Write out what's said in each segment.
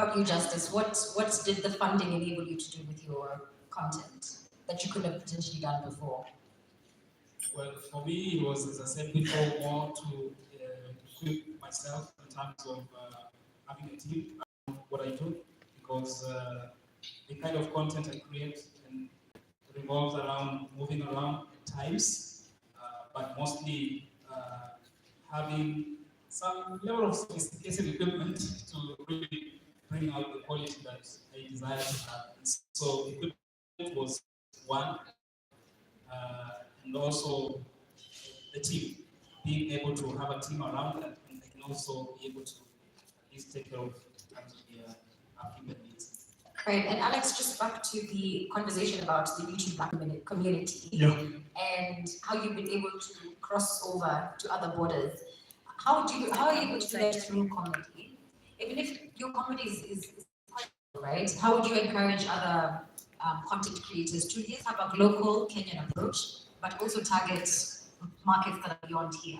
about you, Justice? What did the funding enable you to do with your content that you could have potentially done before? Well, for me, it was, as I said before, more to equip myself in terms of having a team around what I do, because the kind of content I create and revolves around moving around at times, but mostly having some level of sophisticated equipment to really bring out the quality that I desire to have. And so equipment was one, and also the team, being able to have a team around that, and they can also be able to at least take care of our human needs. Great. And Alex, just back to the conversation about the YouTube Black community, and how you've been able to cross over to other borders. How are you able to do that through comedy? Even if your comedy is right, how would you encourage other content creators to at least have a local Kenyan approach, but also target markets that are beyond here?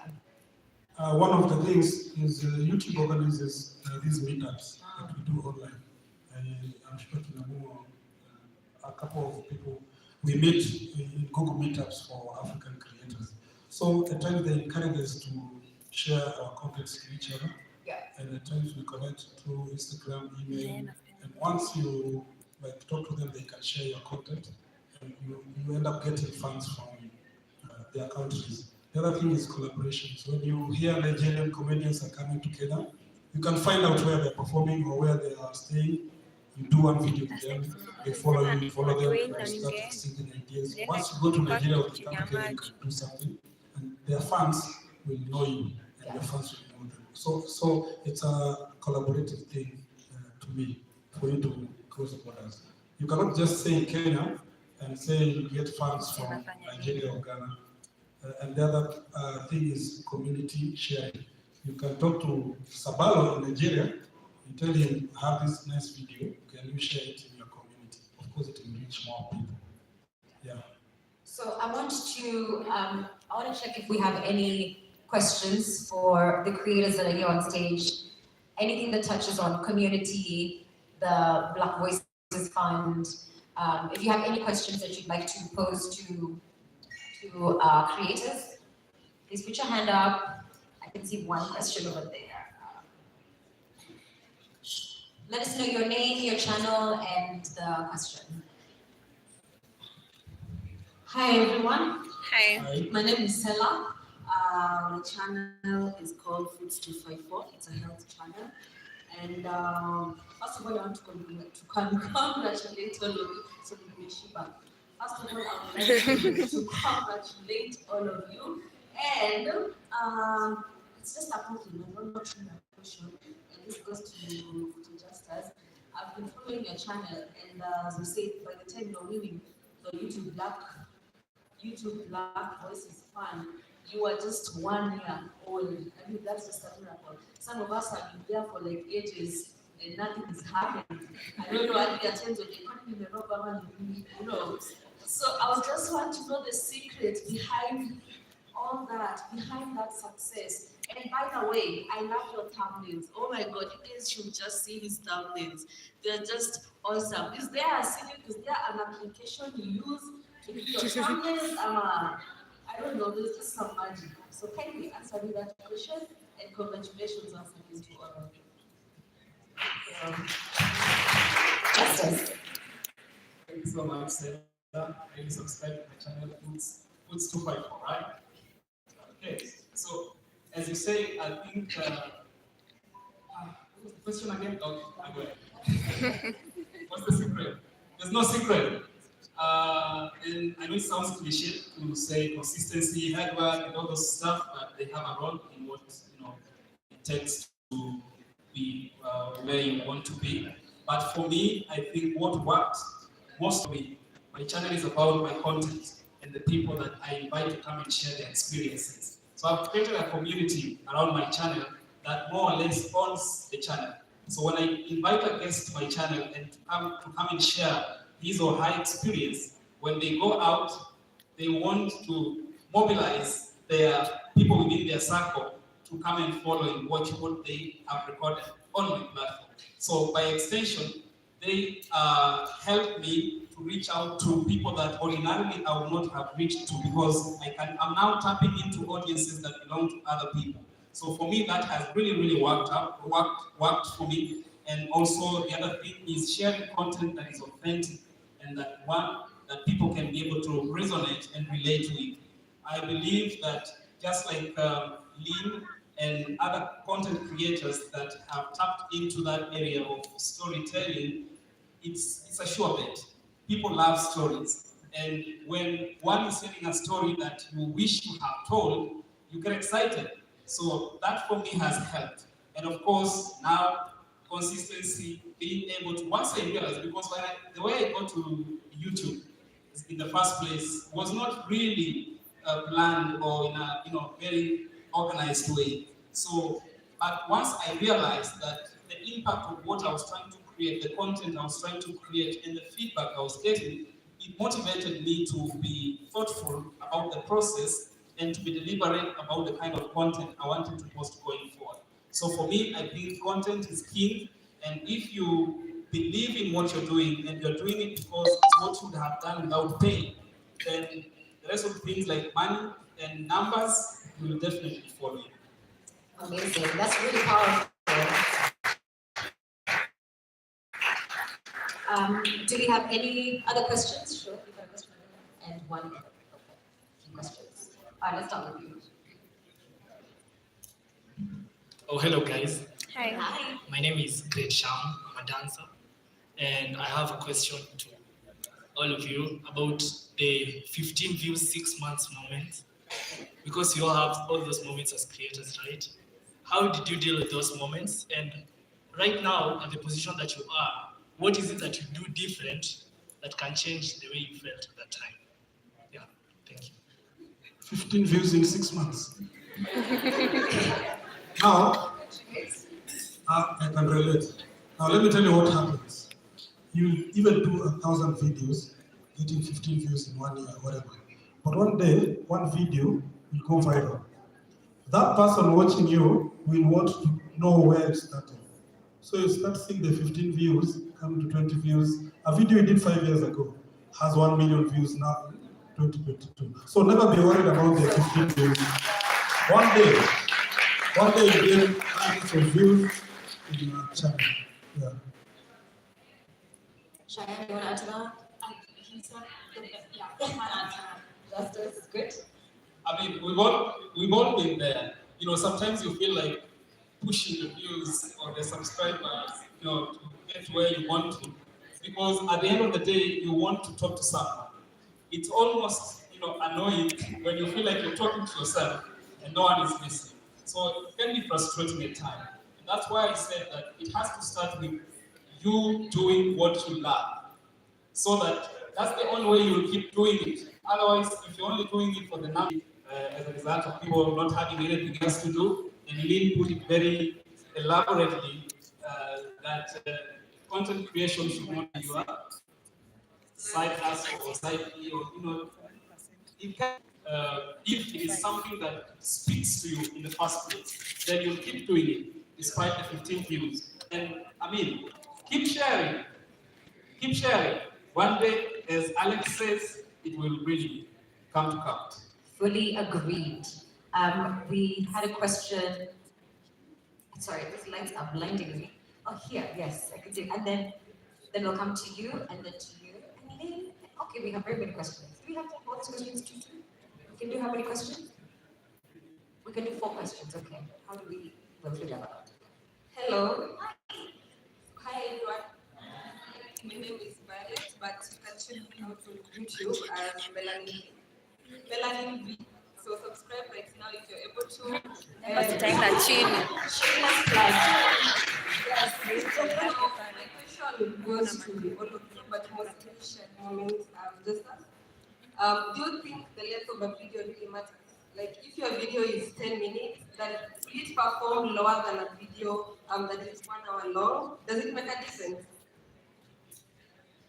One of the things is YouTube organizes these meetups that we do online. I'm sure a couple of people, we meet in Google Meetups for African creators. So at times they encourage us to share our content to each other. And at times we connect through Instagram, email, and once you talk to them, they can share your content, and you end up getting funds from their countries. The other thing is collaborations. When you hear Nigerian comedians are coming to Kenya, you can find out where they're performing or where they are staying. You do one video with them, they follow you, you follow them, and you start exchanging ideas. Once you go to Nigeria or to Kenya, you can do something, and their fans will know you, and your fans will know them. So it's a collaborative thing to me, for you to cross the borders. You cannot just say in Kenya and say you get funds from Nigeria or Ghana. And the other thing is community sharing. You can talk to Sabalo in Nigeria and tell him, I have this nice video, can you share it in your community? Of course, it will reach more people. Yeah. So I want to check if we have any questions for the creators that are here on stage. Anything that touches on community, the Black Voices Fund. If you have any questions that you'd like to pose to creators, please put your hand up. I can see one question over there. Let us know your name, your channel, and the question. Hi everyone. Hi. My name is Sela. My channel is called Foods254. It's a health channel. And first of all, I want to congratulate all of you. First of all, I would like to congratulate all of you. And it's just a compliment, I'm not sure that question. And this goes to Justice. I've been following your channel, and as we said, by the time you're winning the YouTube Black Voices Fund, you are just 1 year old. I mean, that's just a miracle. Some of us have been there for like ages and nothing is happening. I don't know, at the times of the economy, you know. So I was just want to know the secret behind all that, behind that success. And by the way, I love your thumbnails. Oh my God, you guys should just see his thumbnails. They're just awesome. Is there an application you use to do your thumbnails? I don't know, there's just some magic. So kindly answer me that question, and congratulations once again to all of you. Justice. Thank you so much, Sarah. Really subscribe to my channel, Foods254, right? Okay, so as you say, I think, what was the question again? Okay, I go ahead. What's the secret? There's no secret. And I know it sounds cliche to say consistency, hard work, and all those stuff, but they have a role in what it takes to be where you want to be. But for me, I think what worked most for me, my channel is about my content and the people that I invite to come and share their experiences. So I've created a community around my channel that more or less owns the channel. So when I invite a guest to my channel and to come and share his or her experience, when they go out, they want to mobilize their people within their circle to come and follow and watch what they have recorded on my platform. So by extension, they help me to reach out to people that ordinarily I would not have reached to, because I'm now tapping into audiences that belong to other people. So for me, that has really worked for me. And also the other thing is sharing content that is authentic and that people can be able to resonate and relate with. I believe that just like Lynn and other content creators that have tapped into that area of storytelling, it's a sure bet. People love stories. And when one is telling a story that you wish you have told, you get excited. So that for me has helped. And of course, now consistency, being able to, once I realized, because the way I got to YouTube in the first place was not really planned or in a very organized way. So, but once I realized that the impact of what I was trying to create, the content I was trying to create, and the feedback I was getting, it motivated me to be thoughtful about the process and to be deliberate about the kind of content I wanted to post going forward. So for me, I think content is king, and if you believe in what you're doing and you're doing it because it's what you would have done without paying, then the rest of the things like money and numbers will definitely follow you. Amazing. That's really powerful. Do we have any other questions? Sure, we've got a question and one few questions. All right, let's start with you. Oh, hello guys. Hi. Hi. My name is Great Sham. I'm a dancer. And I have a question to all of you about the 15 views, 6 months moment. Because you all have all those moments as creators, right? How did you deal with those moments? And right now, at the position that you are, what is it that you do different that can change the way you felt at that time? Yeah, thank you. 15 views in 6 months. Now, I can relate. Now, let me tell you what happens. You even do 1,000 videos, getting 15 views in 1 year, whatever. But one day, one video will go viral. That person watching you will want to know where it started. So you start seeing the 15 views, come to 20 views. A video you did 5 years ago has 1 million views now in 2022. So never be worried about the 15 views. One day you get hundreds of views in your channel. Yeah. Cheyenne, you want to add to that? Justice, good. I mean, we've all been there. Sometimes you feel like pushing the views or the subscribers, to get where you want to. Because at the end of the day, you want to talk to someone. It's almost, annoying when you feel like you're talking to yourself and no one is listening. So it can be frustrating at times. And that's why I said that it has to start with you doing what you love. So that's the only way you'll keep doing it. Otherwise, if you're only doing it for the number, as a result of people not having anything else to do, and Lynn put it very elaborately that content creation should not be your side hustle or side E or it can, if it is something that speaks to you in the first place, then you'll keep doing it despite the 15 views. And keep sharing. Keep sharing. One day, as Alex says, it will really come to count. Fully agreed. We had a question. Sorry, these lights are blinding me. Oh, here, yes, I can see. And then we'll come to you, and then to you, and then, okay, we have very many questions. Do we have time for all these questions too? We can do how many questions? We can do 4 questions, okay. How do we go through that? Hello. Hi everyone. My name is Violet, but you can check me out on YouTube as Melanin V. So subscribe right now if you're able to. Yes, so my question goes to all of you, but mostly sharing moments just us. Do you think the length of a video really matters? Like if your video is 10 minutes, then will it perform lower than a video that is 1 hour long? Does it make a difference?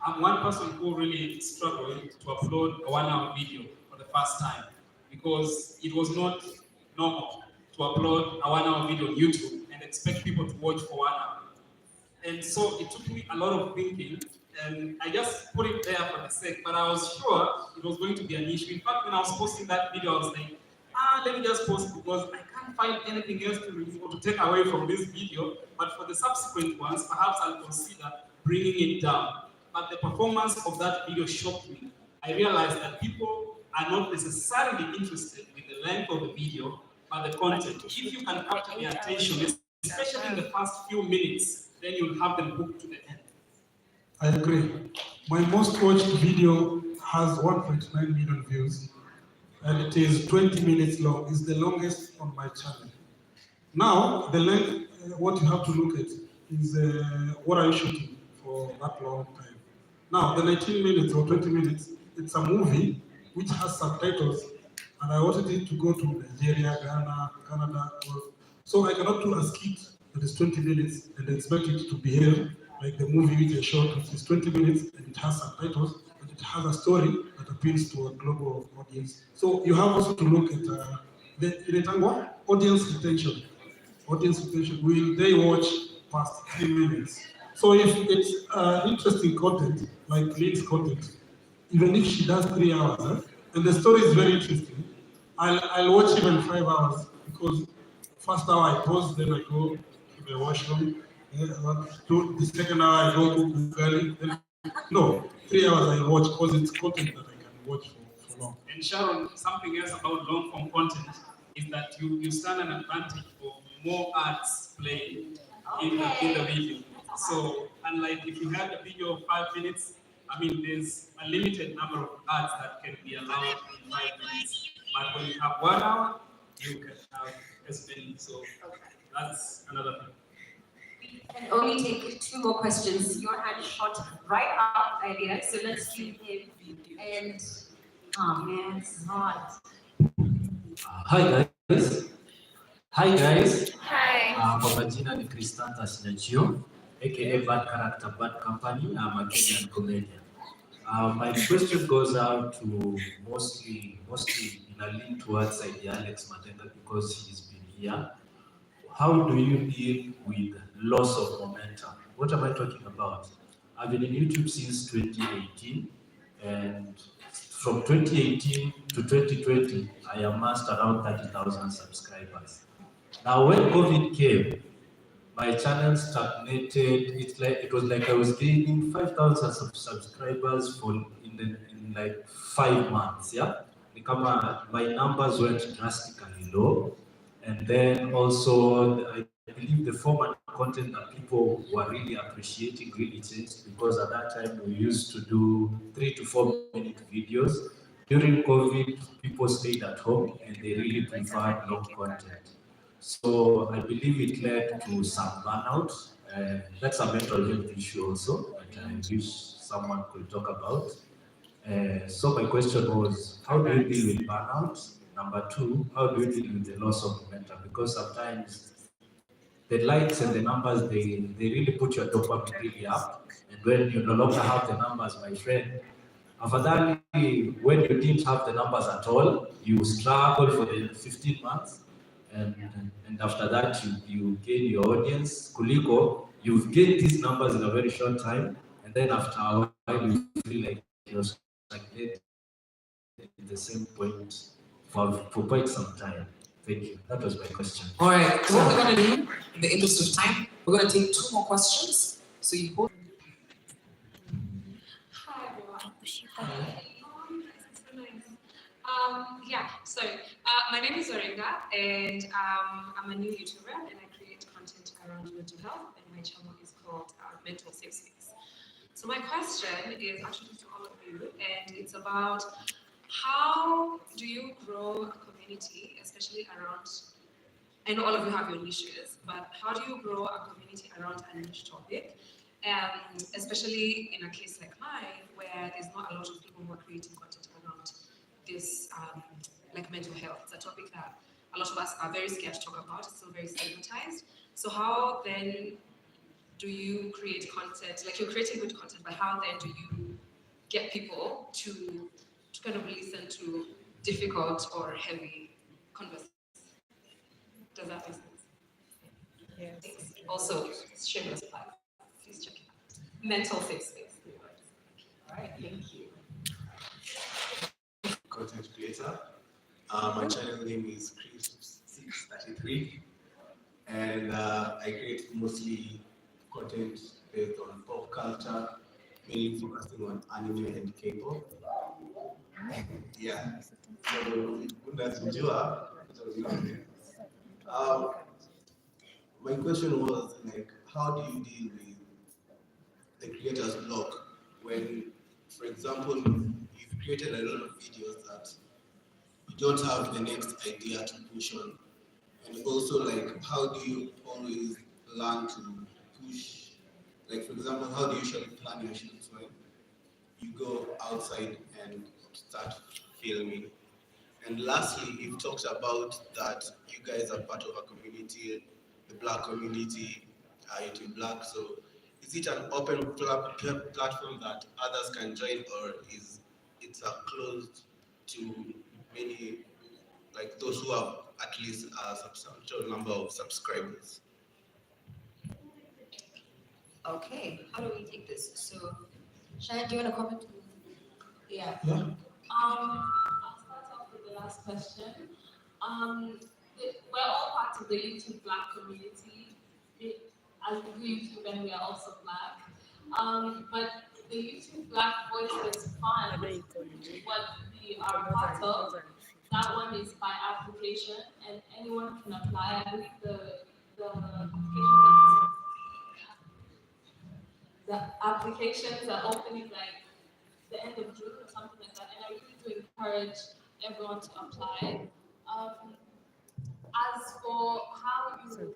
I'm one person who really struggled to upload a 1 hour video for the first time because it was not normal to upload a 1 hour video on YouTube and expect people to watch for 1 hour. And so it took me a lot of thinking, and I just put it there for the sake, but I was sure it was going to be an issue. In fact, when I was posting that video, I was like, let me just post it because I can't find anything else to review or to take away from this video, but for the subsequent ones, perhaps I'll consider bringing it down. But the performance of that video shocked me. I realized that people are not necessarily interested with the length of the video, but the content. If you can capture their attention, especially in the first few minutes, then you'll have them hooked to the end. I agree. My most watched video has 1.9 million views, and it is 20 minutes long. It's the longest on my channel. Now, the length, what you have to look at is what are you shooting for that long time. Now, the 19 minutes or 20 minutes, it's a movie which has subtitles, and I wanted it to go to Nigeria, Ghana, Canada. So I cannot do a skit that is 20 minutes and expect it to behave like the movie which I shot, which is 20 minutes and it has subtitles, and it has a story that appeals to a global audience. So you have also to look at the audience retention. Audience retention. Will they watch past 3 minutes? So if it's interesting content, like Lynn's content, even if she does 3 hours, and the story is very interesting, I'll watch even 5 hours because first hour I pause, then I go to the washroom. The second hour I go to Google. No, 3 hours I watch because it's content that I can watch for long. And Sharon, something else about long form content is that you stand an advantage of more ads playing in the video. So unlike if you had a video of 5 minutes, I mean there's a limited number of ads that can be allowed in 5 minutes. But when you have 1 hour, you can have as many. So that's another thing. We can only take 2 more questions. Your hand shot right up earlier, so let's do him. And man, it's hard. Hi guys. Hi guys. Hi. Kwa majina ni Kristanta Sinachio, aka Bad Character, Bad Company. I'm a Kenyan comedian. My question goes out to mostly in a link towards Alex Matenga because he's been here. How do you deal with loss of momentum? What am I talking about? I've been in YouTube since 2018, and from 2018 to 2020, I amassed around 30,000 subscribers. Now, when COVID came, my channel stagnated. It was like I was gaining 5,000 subscribers in like 5 months. Yeah, my numbers went drastically low, and then also I believe the format content that people were really appreciating really changed because at that time we used to do 3 to 4 minute videos. During COVID, people stayed at home and they really preferred long content. So I believe it led to some burnout. That's a mental health issue also that I wish someone could talk about. So my question was, how do you deal with burnout? Number 2, how do you deal with the loss of momentum? Because sometimes the likes and the numbers, they really put your dopamine really up. And when you no longer have the numbers, my friend, afadhali, when you didn't have the numbers at all, you struggle for the 15 months. And after that, you gain your audience. Kuliko, you've gained these numbers in a very short time. And then after a while, you feel like you're stagnated at the same point for quite some time. Thank you. That was my question. All right. So what we're going to do, in the interest of time, we're going to take 2 more questions. So you both. Hi everyone. My name is Orenga, and I'm a new YouTuber, and I create content around mental health, and my channel is called Mental Safe Space. So my question is actually to all of you, and it's about how do you grow a community, especially around, I know all of you have your niches, but how do you grow a community around a niche topic? Especially in a case like mine, where there's not a lot of people who are creating content around this, like mental health. It's a topic that a lot of us are very scared to talk about. It's still very stigmatized. So how then do you create content? Like you're creating good content, but how then do you get people to kind of listen to difficult or heavy conversations? Does that make sense? Yes. Also, shameless plug. Please check it out. Mental safe space. All right, thank you. Content creator. My channel name is Chris633, and I create mostly content based on pop culture, mainly focusing on anime and K-pop. Yeah. So, unajua, my question was like, how do you deal with the creator's block when, for example, you've created a lot of videos that you don't have the next idea to push on? And also, like, how do you always learn to push? Like, for example, how do you usually plan your shoots when you go outside and start filming? And lastly, you've talked about that you guys are part of a community, the Black community, YouTube Black. So, is it an open platform that others can join, or is it closed to many, like those who have at least a substantial number of subscribers? Okay, how do we take this? So, Shaya, do you want to comment? Yeah. I'll start off with the last question. We're all part of the YouTube Black community. As we do YouTube, and we are also Black. But the YouTube Black Voices Fund, what we are part of, that one is by application, and anyone can apply. I believe the applications are opening like the end of June or something like that, and I really do encourage everyone to apply. As for how you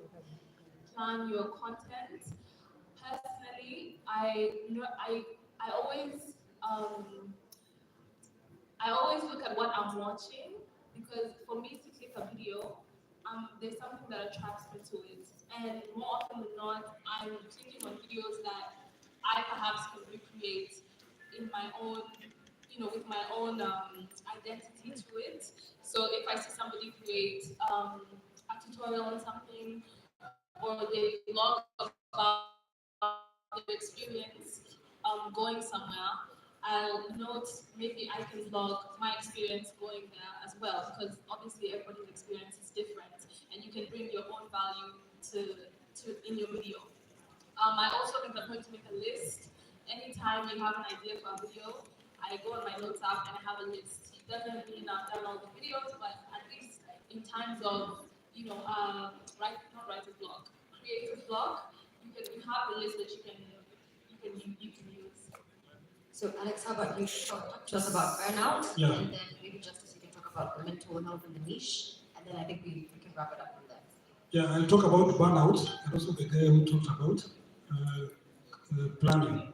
plan your content, personally, I always look at what I'm watching, because for me to click a video, there's something that attracts me to it, and more often than not, I'm clicking on videos that I perhaps can recreate in my own, with my own identity to it. So if I see somebody create a tutorial on something, or they blog about their experience going somewhere, I'll note maybe I can blog my experience going there as well, because obviously everybody's experience is different, and you can bring your own value to in your video. I also think I'm going to make a list. Anytime you have an idea for a video, I go on my notes app and I have a list. It doesn't mean I've done all the videos, but at least in times of, not write a blog, create a blog, you have a list that you can use. So, Alex, how about you talk to us about burnout? Yeah. And then maybe Justice, you can talk about the mental health and the niche, and then I think we can wrap it up from there. Yeah, I'll talk about burnout and also the guy who talked about planning.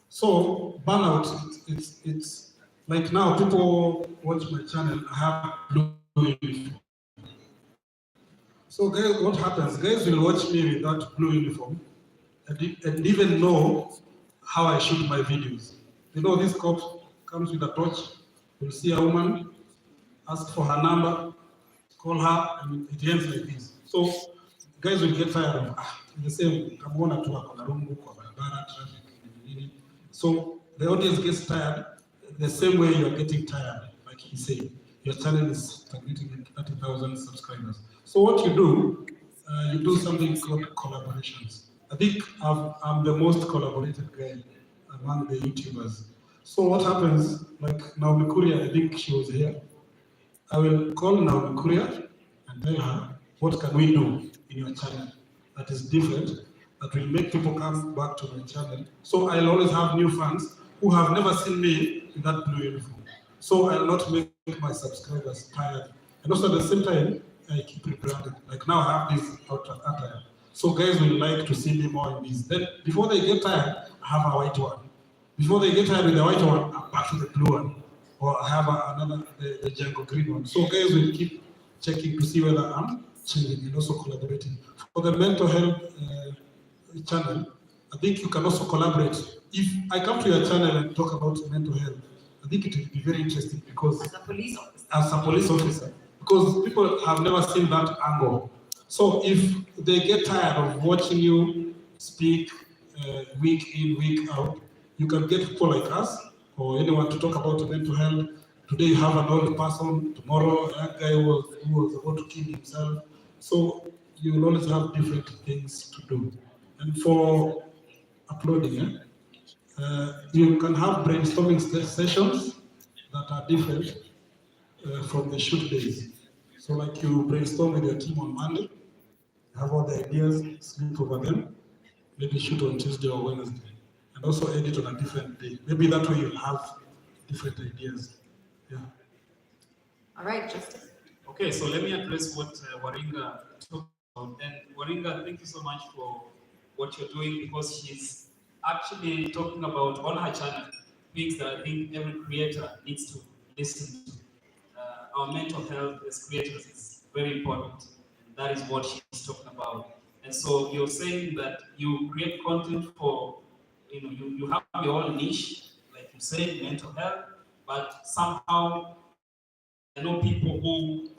So burnout, it's like now people watch my channel, I have blue uniform. So guys, what happens? Guys will watch me with that blue uniform and even know how I shoot my videos. This cop comes with a torch, will see a woman, ask for her number, call her, and it ends like this. So guys will get tired of the same. So the audience gets tired the same way you're getting tired, like he said. Your channel is targeting 30,000 subscribers. So what you do something called collaborations. I think I'm the most collaborated guy among the YouTubers. So what happens, like Naomi Kuria, I think she was here. I will call Naomi Kuria and tell her, what can we do in your channel that is different, that will make people come back to my channel. So I'll always have new fans who have never seen me in that blue uniform. So I'll not make my subscribers tired. And also at the same time, I keep rebranding. Like now I have this attire. So guys will like to see me more in this. Then before they get tired, I have a white one. Before they get tired with the white one, I'm back to the blue one. Or I have another, the jungle green one. So guys will keep checking to see whether I'm changing and also collaborating. For the mental health channel, I think you can also collaborate. If I come to your channel and talk about mental health, I think it will be very interesting because as a police officer, because people have never seen that angle. So if they get tired of watching you speak week in, week out, you can get people like us or anyone to talk about mental health. Today you have an old person, tomorrow a guy who was about to kill himself. So you will always have different things to do. And for uploading, you can have brainstorming sessions that are different from the shoot days. So like you brainstorm with your team on Monday, have all the ideas, sleep over them, maybe shoot on Tuesday or Wednesday, and also edit on a different day. Maybe that way you'll have different ideas. Yeah. All right, Justin. Okay, so let me address what Waringa talked about. And Waringa, thank you so much for what you're doing, because she's actually talking about on her channel things that I think every creator needs to listen to. Our mental health as creators is very important, and that is what she's talking about. And so you're saying that you create content for, you have your own niche, like you say, mental health, but somehow I know people who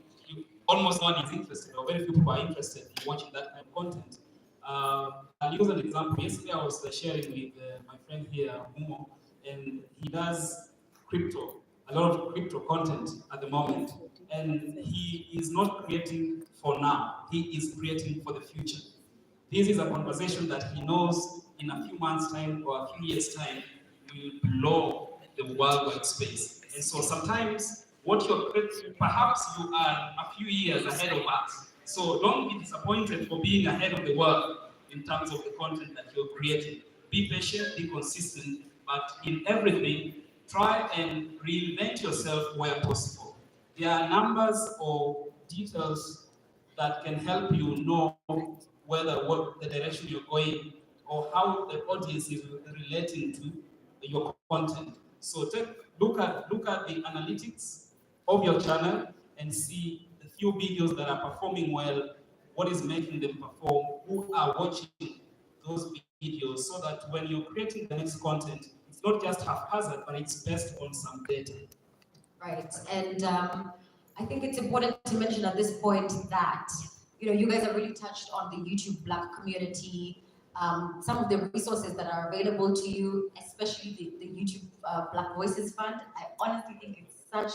almost no one is interested, or very few people are interested in watching that kind of content. I'll use an example. Yesterday I was sharing with my friend here, Mumo, and he does crypto, a lot of crypto content at the moment. And he is not creating for now, he is creating for the future. This is a conversation that he knows in a few months' time or a few years' time will blow the worldwide space. And so sometimes what you're creating, perhaps you are a few years ahead of us. So don't be disappointed for being ahead of the world in terms of the content that you're creating. Be patient, be consistent, but in everything, try and reinvent yourself where possible. There are numbers or details that can help you know whether what the direction you're going or how the audience is relating to your content. So look at the analytics of your channel and see the few videos that are performing well, what is making them perform, who are watching those videos, so that when you're creating the next content, it's not just haphazard, but it's based on some data. Right, and I think it's important to mention at this point that you guys have really touched on the YouTube Black community, some of the resources that are available to you, especially the YouTube Black Voices Fund. I honestly think it's such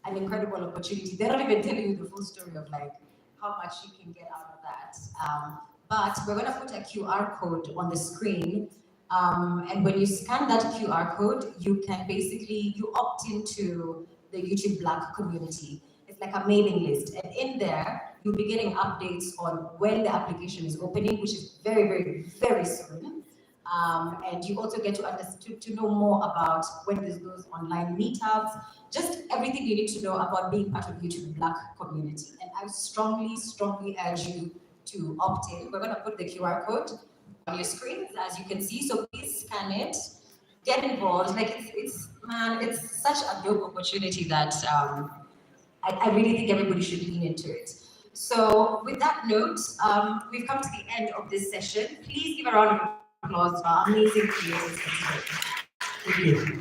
an incredible opportunity. They're not even telling you the full story of like how much you can get out of that. But we're gonna put a QR code on the screen. And when you scan that QR code, you can basically, you opt into the YouTube Black community. It's like a mailing list. And in there, you'll be getting updates on when the application is opening, which is very, very, very soon. And you also get to know more about when there's those online meetups, just everything you need to know about being part of YouTube Black community. And I strongly, strongly urge you to opt in. We're gonna put the QR code on your screens, as you can see, so please scan it, get involved. Like it's such a dope opportunity that I really think everybody should lean into it. So with that note, we've come to the end of this session. Please give a round of applause for our amazing creators for today. Thank you.